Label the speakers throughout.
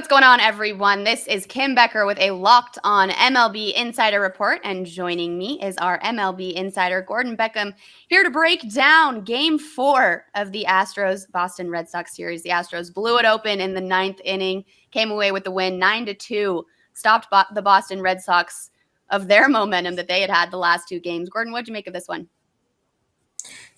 Speaker 1: What's going on, everyone? This is Kim Becker with a Locked On MLB Insider Report, and joining me is our MLB Insider, Gordon Beckham, here to break down Game 4 of the Astros Boston Red Sox series. The Astros blew it open in the ninth inning, came away with the win 9-2, stopped the Boston Red Sox of their momentum that they had the last two games. Gordon, what'd you make of this one?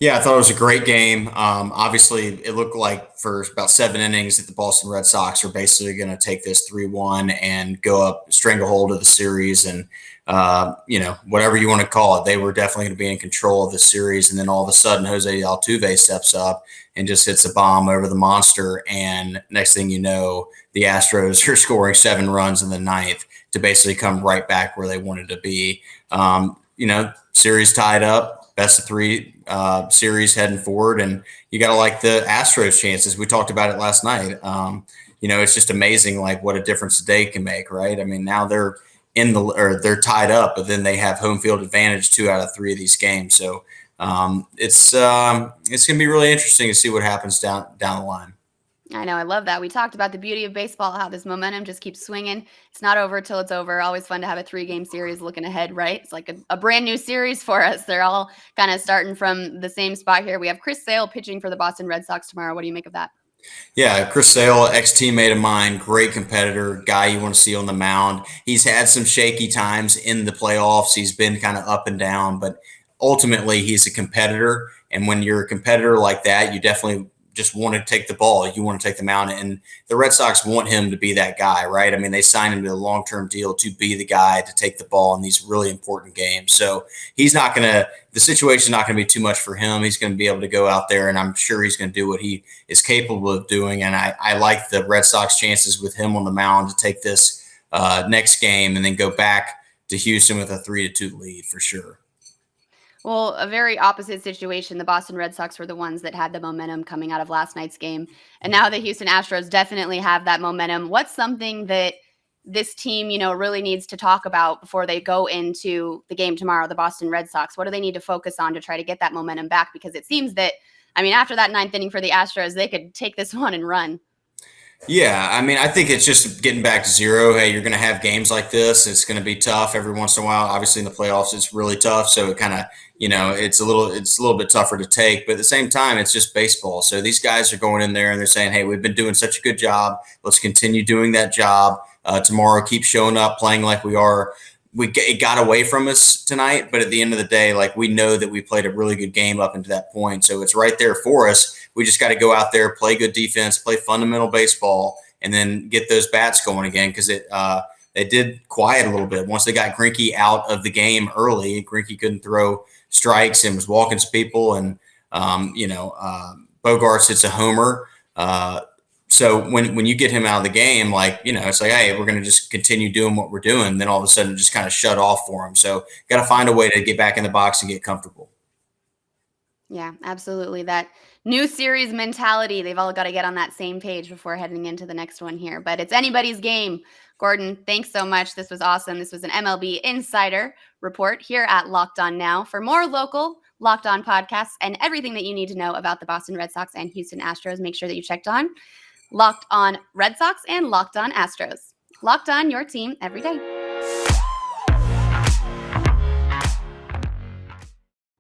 Speaker 2: Yeah, I thought it was a great game. Obviously, it looked like for about 7 innings that the Boston Red Sox are basically going to take this 3-1 and go up, stranglehold of the series. And, whatever you want to call it, they were definitely going to be in control of the series. And then all of a sudden, Jose Altuve steps up and just hits a bomb over the monster. And next thing you know, the Astros are scoring 7 runs in the ninth to basically come right back where they wanted to be. Series tied up. Best of 3 series heading forward, and you got to like the Astros' chances. We talked about it last night. It's just amazing, like what a difference a day can make, right? I mean, now they're they're tied up, but then they have home field advantage 2 out of 3 of these games. So it's going to be really interesting to see what happens down the line.
Speaker 1: I know. I love that. We talked about the beauty of baseball, how this momentum just keeps swinging. It's not over till it's over. Always fun to have a 3-game series looking ahead, right? It's like a brand new series for us. They're all kind of starting from the same spot here. We have Chris Sale pitching for the Boston Red Sox tomorrow. What do you make of that?
Speaker 2: Yeah, Chris Sale, ex-teammate of mine, great competitor, guy you want to see on the mound. He's had some shaky times in the playoffs. He's been kind of up and down, but ultimately he's a competitor. And when you're a competitor like that, you definitely just want to take the ball. You want to take the mound, and the Red Sox want him to be that guy, right? I mean, they signed him to a long-term deal to be the guy to take the ball in these really important games. So the situation's not going to be too much for him. He's going to be able to go out there, and I'm sure he's going to do what he is capable of doing. And I like the Red Sox chances with him on the mound to take this next game and then go back to Houston with a 3-2 lead for sure.
Speaker 1: Well, a very opposite situation. The Boston Red Sox were the ones that had the momentum coming out of last night's game. And now the Houston Astros definitely have that momentum. What's something that this team, really needs to talk about before they go into the game tomorrow, the Boston Red Sox? What do they need to focus on to try to get that momentum back? Because it seems that, after that ninth inning for the Astros, they could take this one and run.
Speaker 2: Yeah, I think it's just getting back to zero. Hey, you're going to have games like this. It's going to be tough every once in a while. Obviously, in the playoffs, it's really tough. So it kind of, it's a little bit tougher to take. But at the same time, it's just baseball. So these guys are going in there and they're saying, hey, we've been doing such a good job. Let's continue doing that job tomorrow. Keep showing up, playing like we are. It got away from us tonight, but at the end of the day, like we know that we played a really good game up until that point. So it's right there for us. We just got to go out there, play good defense, play fundamental baseball, and then get those bats going again because they did quiet a little bit. Once they got Greinke out of the game early, Greinke couldn't throw strikes and was walking some people, and Bogarts hits a homer. So when you get him out of the game, it's like, hey, we're going to just continue doing what we're doing. Then all of a sudden, it just kind of shut off for him. So got to find a way to get back in the box and get comfortable.
Speaker 1: Yeah, absolutely. That new series mentality, they've all got to get on that same page before heading into the next one here. But it's anybody's game. Gordon, thanks so much. This was awesome. This was an MLB Insider Report here at Locked On Now. For more local Locked On podcasts and everything that you need to know about the Boston Red Sox and Houston Astros, make sure that you checked on Locked On Red Sox and Locked On Astros. Locked On, your team every day.